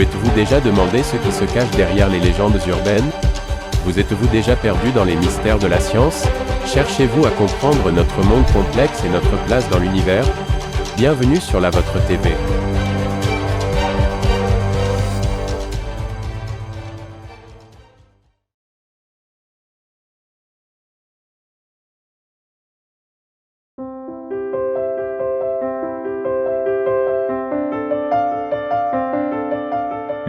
Vous êtes-vous déjà demandé ce qui se cache derrière les légendes urbaines? Vous êtes-vous déjà perdu dans les mystères de la science? Cherchez-vous à comprendre notre monde complexe et notre place dans l'univers? Bienvenue sur la Vôtre TV.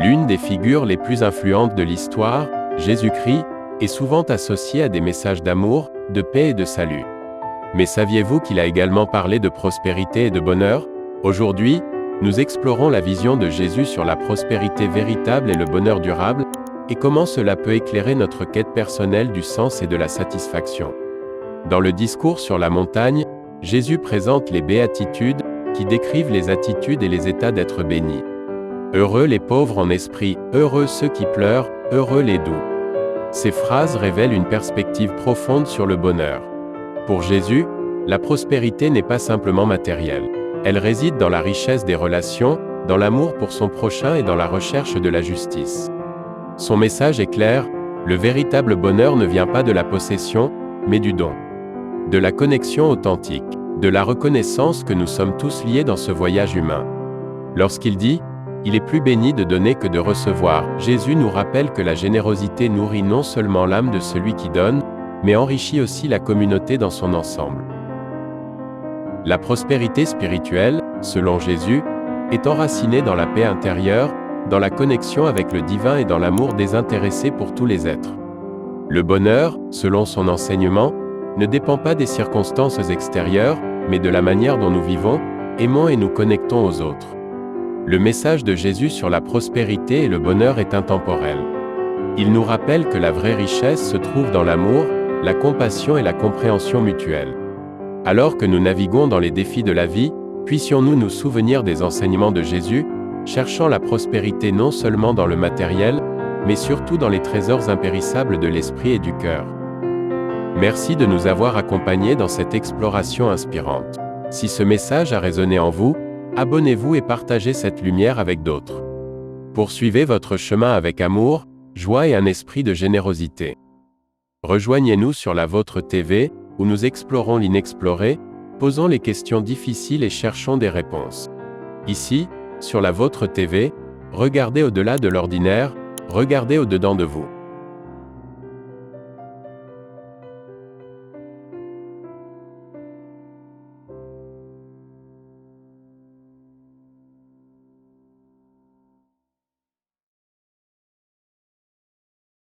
L'une des figures les plus influentes de l'histoire, Jésus-Christ, est souvent associée à des messages d'amour, de paix et de salut. Mais saviez-vous qu'il a également parlé de prospérité et de bonheur? Aujourd'hui, nous explorons la vision de Jésus sur la prospérité véritable et le bonheur durable, et comment cela peut éclairer notre quête personnelle du sens et de la satisfaction. Dans le discours sur la montagne, Jésus présente les béatitudes, qui décrivent les attitudes et les états d'être bénis. Heureux les pauvres en esprit, heureux ceux qui pleurent, heureux les doux. Ces phrases révèlent une perspective profonde sur le bonheur. Pour Jésus, la prospérité n'est pas simplement matérielle. Elle réside dans la richesse des relations, dans l'amour pour son prochain et dans la recherche de la justice. Son message est clair, le véritable bonheur ne vient pas de la possession, mais du don. De la connexion authentique, de la reconnaissance que nous sommes tous liés dans ce voyage humain. Lorsqu'il dit « Il est plus béni de donner que de recevoir », Jésus nous rappelle que la générosité nourrit non seulement l'âme de celui qui donne, mais enrichit aussi la communauté dans son ensemble. La prospérité spirituelle, selon Jésus, est enracinée dans la paix intérieure, dans la connexion avec le divin et dans l'amour désintéressé pour tous les êtres. Le bonheur, selon son enseignement, ne dépend pas des circonstances extérieures, mais de la manière dont nous vivons, aimons et nous connectons aux autres. Le message de Jésus sur la prospérité et le bonheur est intemporel. Il nous rappelle que la vraie richesse se trouve dans l'amour, la compassion et la compréhension mutuelle. Alors que nous naviguons dans les défis de la vie, puissions-nous nous souvenir des enseignements de Jésus, cherchant la prospérité non seulement dans le matériel, mais surtout dans les trésors impérissables de l'esprit et du cœur. Merci de nous avoir accompagnés dans cette exploration inspirante. Si ce message a résonné en vous, abonnez-vous et partagez cette lumière avec d'autres. Poursuivez votre chemin avec amour, joie et un esprit de générosité. Rejoignez-nous sur la Vôtre TV, où nous explorons l'inexploré, posons les questions difficiles et cherchons des réponses. Ici, sur la Vôtre TV, regardez au-delà de l'ordinaire, regardez au-dedans de vous.